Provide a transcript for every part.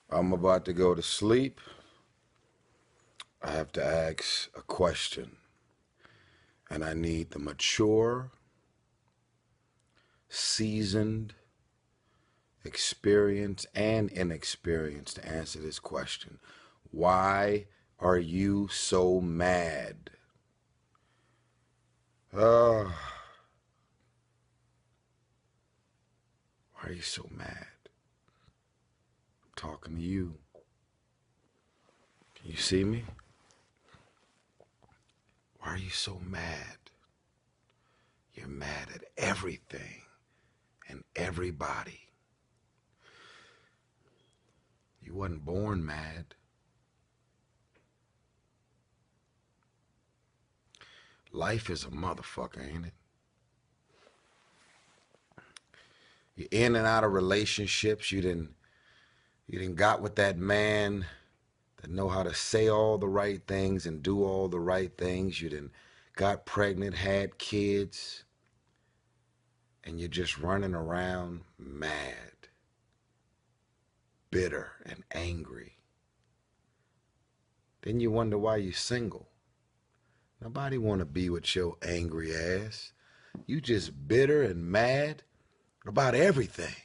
I'm about to go to sleep. I have to ask a question, and I need the mature, seasoned, experienced, and inexperienced to answer this question. Why are you so mad? Uh, why are you so mad? I'm talking to you. Can you see me? Why are you so mad? You're mad at everything and everybody. You wasn't born mad. Life is a motherfucker, ain't it? You're in and out of relationships. You didn't got with that man that know how to say all the right things and do all the right things. You didn't got pregnant, had kids, and you're just running around mad, bitter, and angry. Then you wonder why you're single. Nobody want to be with your angry ass. You just bitter and mad about everything.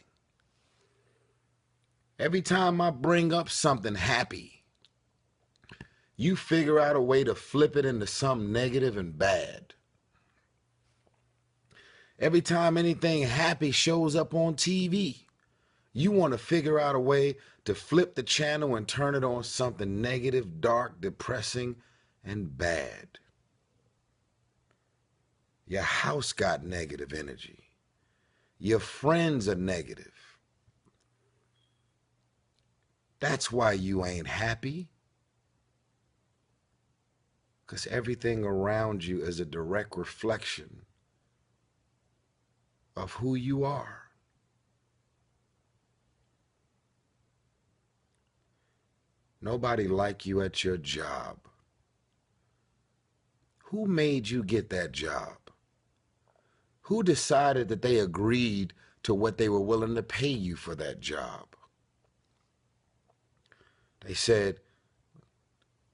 Every time I bring up something happy, you figure out a way to flip it into something negative and bad. Every time anything happy shows up on TV, you want to figure out a way to flip the channel and turn it on something negative, dark, depressing, and bad. Your house got negative energy. Your friends are negative. That's why you ain't happy. Because everything around you is a direct reflection of who you are. Nobody like you at your job. Who made you get that job? Who decided that they agreed to what they were willing to pay you for that job? They said,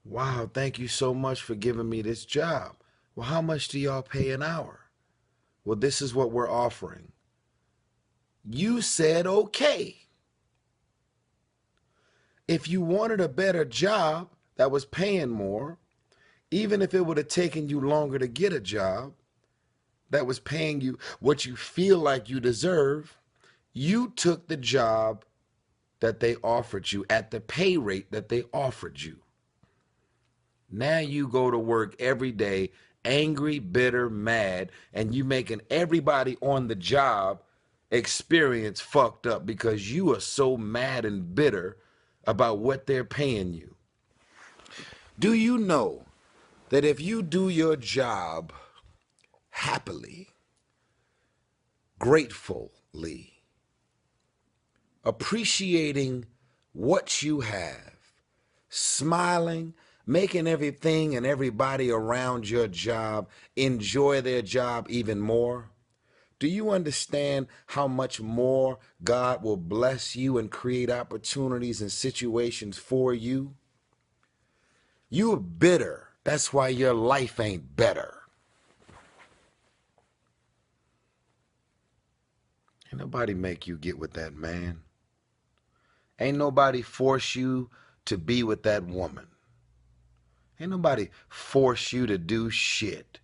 wow, thank you so much for giving me this job. Well, how much do y'all pay an hour? Well, this is what we're offering. You said okay. If you wanted a better job that was paying more, even if it would have taken you longer to get a job that was paying you what you feel like you deserve, you took the job that they offered you at the pay rate that they offered you. Now you go to work every day angry, bitter, mad, and you making everybody on the job experience fucked up because you are so mad and bitter about what they're paying you. Do you know that if you do your job happily, gratefully, appreciating what you have, smiling, making everything and everybody around your job enjoy their job even more? Do you understand how much more God will bless you and create opportunities and situations for you? You're bitter. That's why your life ain't better. Ain't nobody make you get with that man. Ain't nobody force you to be with that woman. Ain't nobody force you to do shit.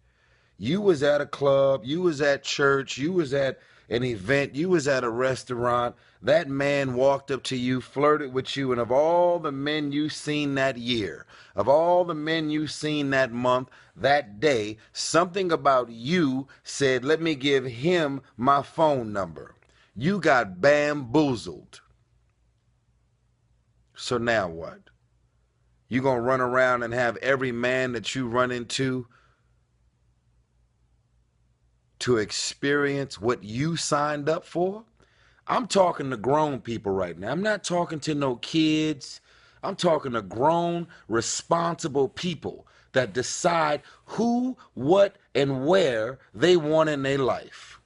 You was at a club, you was at church, you was at an event, you was at a restaurant. That man walked up to you, flirted with you, and of all the men you seen that year, of all the men you seen that month, that day, something about you said, let me give him my phone number. You got bamboozled. So now what? You gonna run around and have every man that you run into to experience what you signed up for? I'm talking to grown people right now. I'm not talking to no kids. I'm talking to grown, responsible people that decide who, what, and where they want in their life.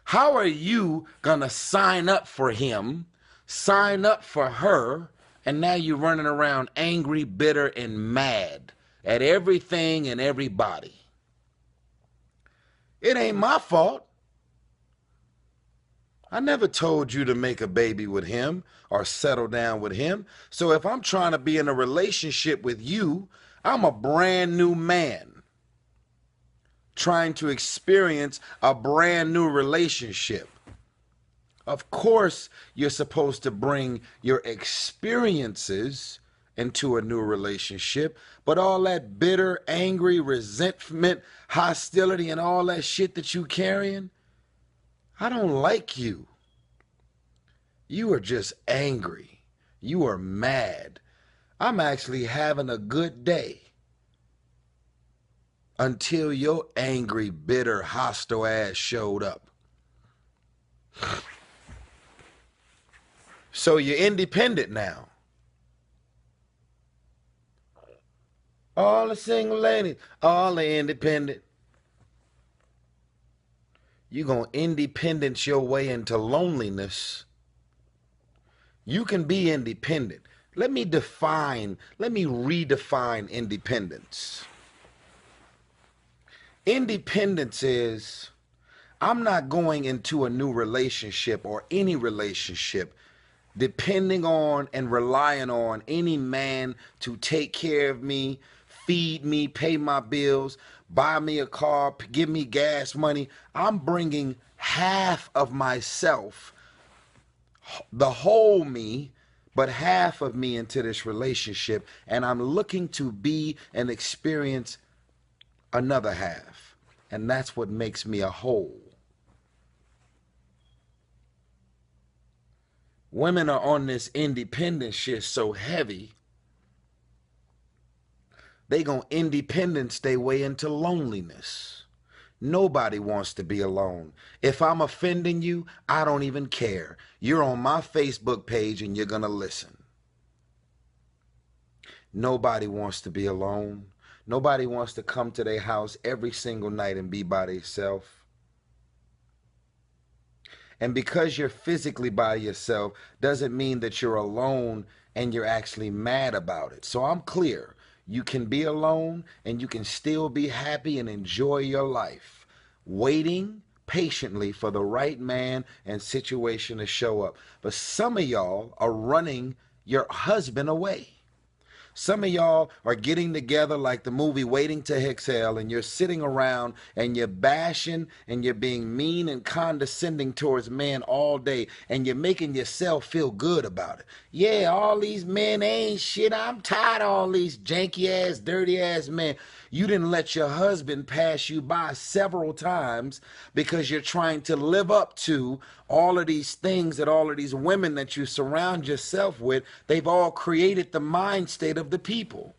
How are you gonna sign up for him, sign up for her, And now you're running around angry, bitter, and mad at everything and everybody. It ain't my fault. I never told you to make a baby with him or settle down with him. So if I'm trying to be in a relationship with you, I'm a brand new man trying to experience a brand new relationship. Of course, you're supposed to bring your experiences into a new relationship, but all that bitter, angry, resentment, hostility, and all that shit that you carrying, I don't like you. You are just angry. You are mad. I'm actually having a good day until your angry, bitter, hostile ass showed up. So you're independent now. All the single ladies, all the independent. You're going to independence your way into loneliness. You can be independent. Let me redefine independence. Independence is, I'm not going into a new relationship or any relationship depending on and relying on any man to take care of me, feed me, pay my bills, buy me a car, give me gas money. I'm bringing half of myself, the whole me, but half of me into this relationship, and I'm looking to be and experience another half. And that's what makes me a whole. Women are on this independent shit so heavy, they gonna independence their way into loneliness. Nobody wants to be alone. If I'm offending you, I don't even care. You're on my Facebook page and you're gonna listen. Nobody wants to be alone. Nobody wants to come to their house every single night and be by themselves. And because you're physically by yourself doesn't mean that you're alone and you're actually mad about it. So I'm clear. You can be alone and you can still be happy and enjoy your life, waiting patiently for the right man and situation to show up. But some of y'all are running your husband away. Some of y'all are getting together like the movie Waiting to Exhale, and you're sitting around and you're bashing and you're being mean and condescending towards men all day, and you're making yourself feel good about it. Yeah, all these men ain't shit. I'm tired of all these janky ass, dirty ass men. You didn't let your husband pass you by several times because you're trying to live up to all of these things that all of these women that you surround yourself with, they've all created the mind state of the people.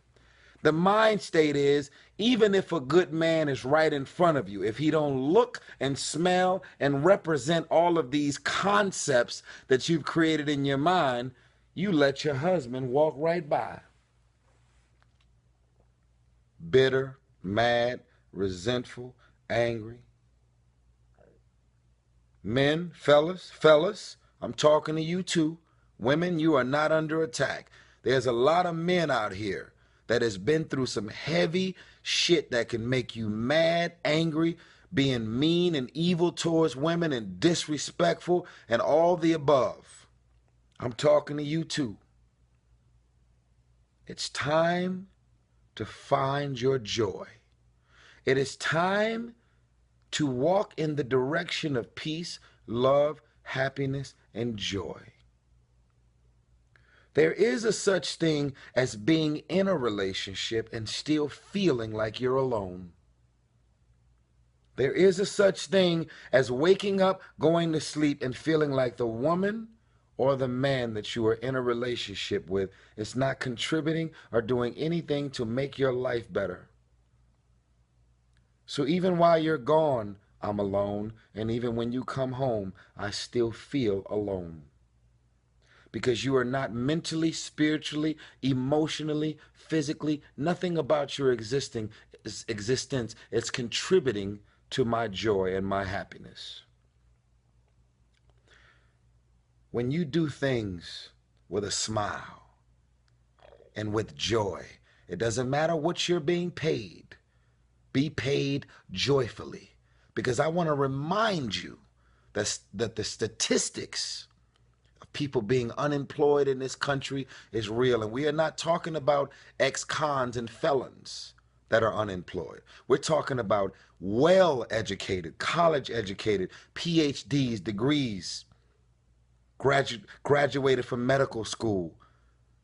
The mind state is, even if a good man is right in front of you, if he don't look and smell and represent all of these concepts that you've created in your mind, you let your husband walk right by. Bitter, mad, resentful, angry. Men, fellas, I'm talking to you too. Women, you are not under attack. There's a lot of men out here that has been through some heavy shit that can make you mad, angry, being mean and evil towards women and disrespectful and all the above. I'm talking to you too. It's time to find your joy. It is time to walk in the direction of peace, love, happiness, and joy. There is a such thing as being in a relationship and still feeling like you're alone. There is a such thing as waking up, going to sleep, and feeling like the woman or the man that you are in a relationship with is not contributing or doing anything to make your life better. So even while you're gone, I'm alone, and even when you come home, I still feel alone. Because you are not mentally, spiritually, emotionally, physically, nothing about your existence is contributing to my joy and my happiness. When you do things with a smile, and with joy. It doesn't matter what you're being paid. Be paid joyfully. Because I want to remind you that the statistics of people being unemployed in this country is real. And we are not talking about ex-cons and felons that are unemployed. We're talking about well-educated, college-educated, PhDs, degrees, graduated from medical school,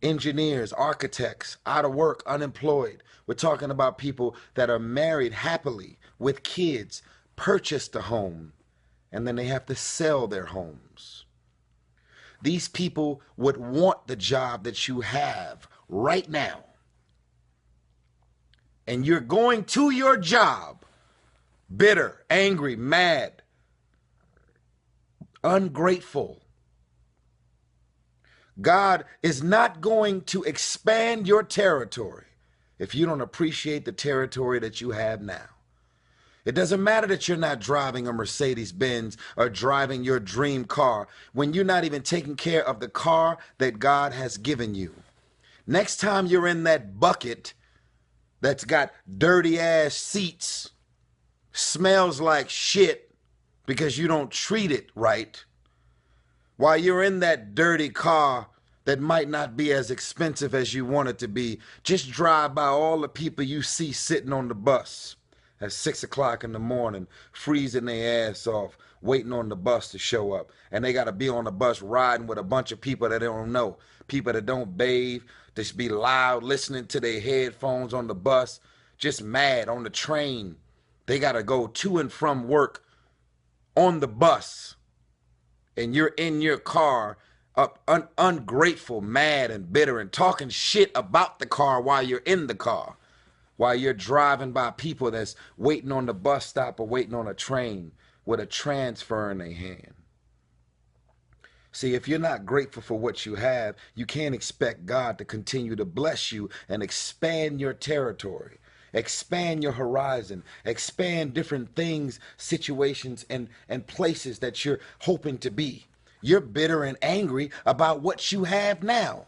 engineers, architects, out of work, unemployed. We're talking about people that are married happily with kids, purchased a home, and then they have to sell their homes. These people would want the job that you have right now. And you're going to your job bitter, angry, mad, ungrateful. God is not going to expand your territory if you don't appreciate the territory that you have now. It doesn't matter that you're not driving a Mercedes-Benz or driving your dream car when you're not even taking care of the car that God has given you. Next time you're in that bucket that's got dirty ass seats, smells like shit because you don't treat it right, while you're in that dirty car that might not be as expensive as you want it to be, just drive by all the people you see sitting on the bus at 6 o'clock in the morning, freezing their ass off, waiting on the bus to show up. And they got to be on the bus riding with a bunch of people that they don't know, people that don't bathe, just be loud, listening to their headphones on the bus, just mad on the train. They got to go to and from work on the bus. And you're in your car, ungrateful, mad, and bitter, and talking shit about the car while you're in the car, while you're driving by people that's waiting on the bus stop or waiting on a train with a transfer in their hand. See, if you're not grateful for what you have, you can't expect God to continue to bless you and expand your territory, expand your horizon, expand different things, situations, and places that you're hoping to be. You're bitter and angry about what you have now.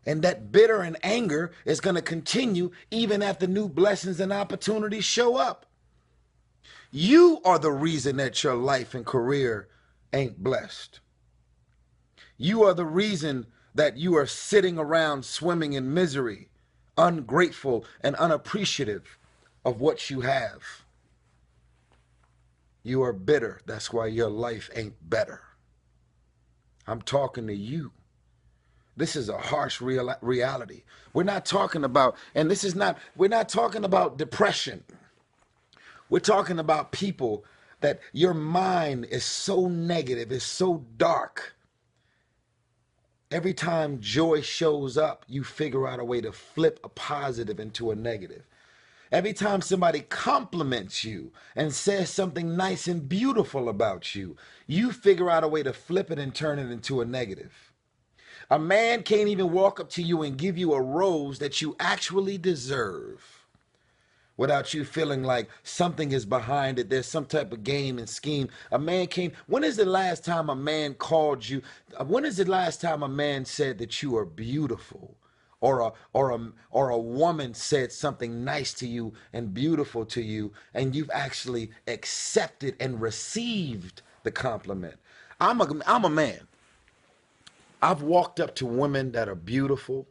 And that bitter and anger is going to continue even after new blessings and opportunities show up. You are the reason that your life and career ain't blessed. You are the reason that you are sitting around swimming in misery, ungrateful and unappreciative of what you have. You are bitter. That's why your life ain't better. I'm talking to you. This is a harsh reality. We're not talking about, and this is not, we're not talking about depression. We're talking about people that your mind is so negative, is so dark. Every time joy shows up, you figure out a way to flip a positive into a negative. Every time somebody compliments you and says something nice and beautiful about you, you figure out a way to flip it and turn it into a negative. A man can't even walk up to you and give you a rose that you actually deserve without you feeling like something is behind it. There's some type of game and scheme. A man came. When is the last time a man called you? When is the last time a man said that you are beautiful? Or a woman said something nice to you and beautiful to you, and you've actually accepted and received the compliment. I'm a man. I've walked up to women that are beautiful,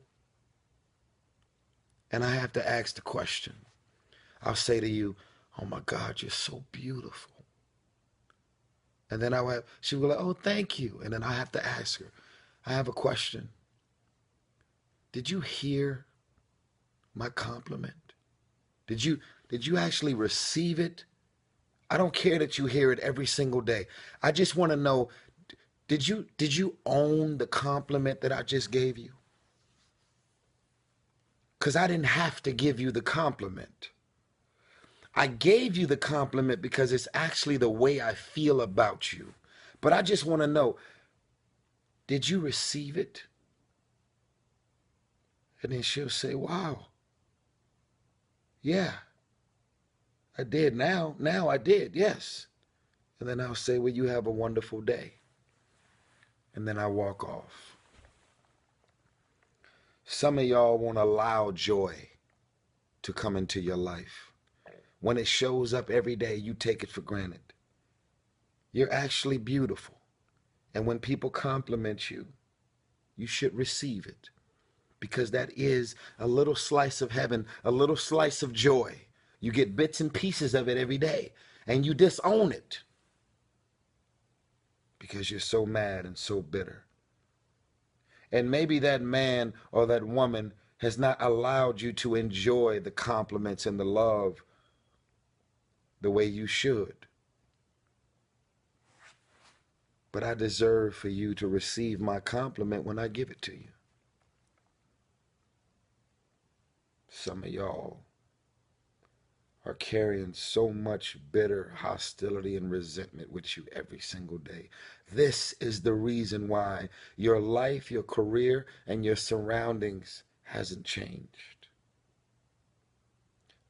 and I have to ask the question. I'll say to you, "Oh my God, you're so beautiful." And then she will be like, "Oh, thank you." And then I have to ask her, I have a question. Did you hear my compliment? Did you actually receive it? I don't care that you hear it every single day. I just want to know, did you own the compliment that I just gave you? Because I didn't have to give you the compliment. I gave you the compliment because it's actually the way I feel about you. But I just want to know, did you receive it? And then she'll say, "Wow, yeah, I did now. Now I did, yes." And then I'll say, "Well, you have a wonderful day." And then I walk off. Some of y'all won't allow joy to come into your life. When it shows up every day, you take it for granted. You're actually beautiful. And when people compliment you, you should receive it, because that is a little slice of heaven, a little slice of joy. You get bits and pieces of it every day, and you disown it because you're so mad and so bitter. And maybe that man or that woman has not allowed you to enjoy the compliments and the love the way you should. But I deserve for you to receive my compliment when I give it to you. Some of y'all are carrying so much bitter hostility and resentment with you every single day. This is the reason why your life, your career, and your surroundings hasn't changed.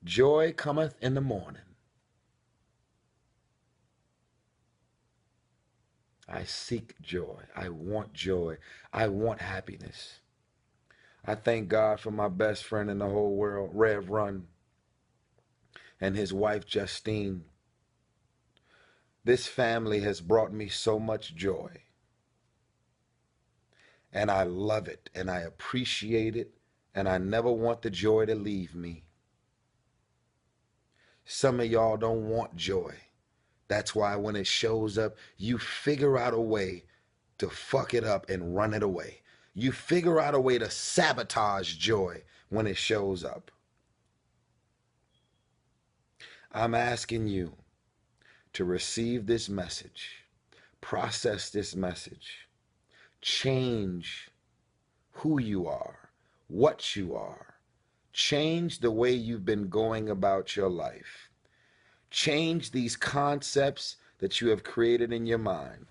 Joy cometh in the morning. I seek joy. I want joy. I want happiness. I thank God for my best friend in the whole world, Rev Run, and his wife, Justine. This family has brought me so much joy. And I love it, and I appreciate it, and I never want the joy to leave me. Some of y'all don't want joy. That's why when it shows up, you figure out a way to fuck it up and run it away. You figure out a way to sabotage joy when it shows up. I'm asking you to receive this message, process this message, change who you are, what you are, change the way you've been going about your life, change these concepts that you have created in your mind.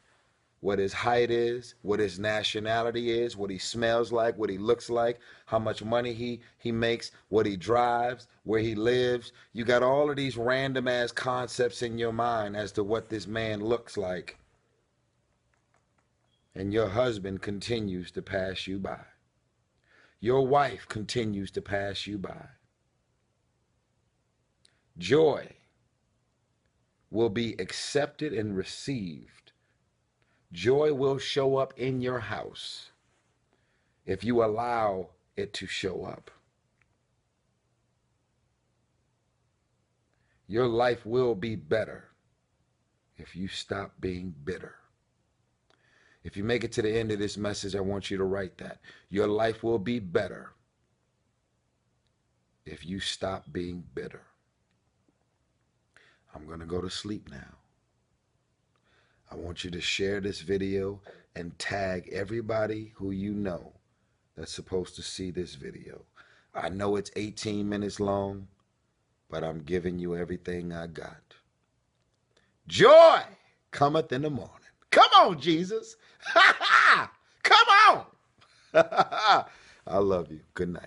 What his height is, what his nationality is, what he smells like, what he looks like, how much money he makes, what he drives, where he lives. You got all of these random ass concepts in your mind as to what this man looks like. And your husband continues to pass you by. Your wife continues to pass you by. Joy will be accepted and received. Joy will show up in your house if you allow it to show up. Your life will be better if you stop being bitter. If you make it to the end of this message, I want you to write that. Your life will be better if you stop being bitter. I'm going to go to sleep now. I want you to share this video and tag everybody who you know that's supposed to see this video. I know it's 18 minutes long, but I'm giving you everything I got. Joy cometh in the morning. Come on, Jesus. Come on. I love you. Good night.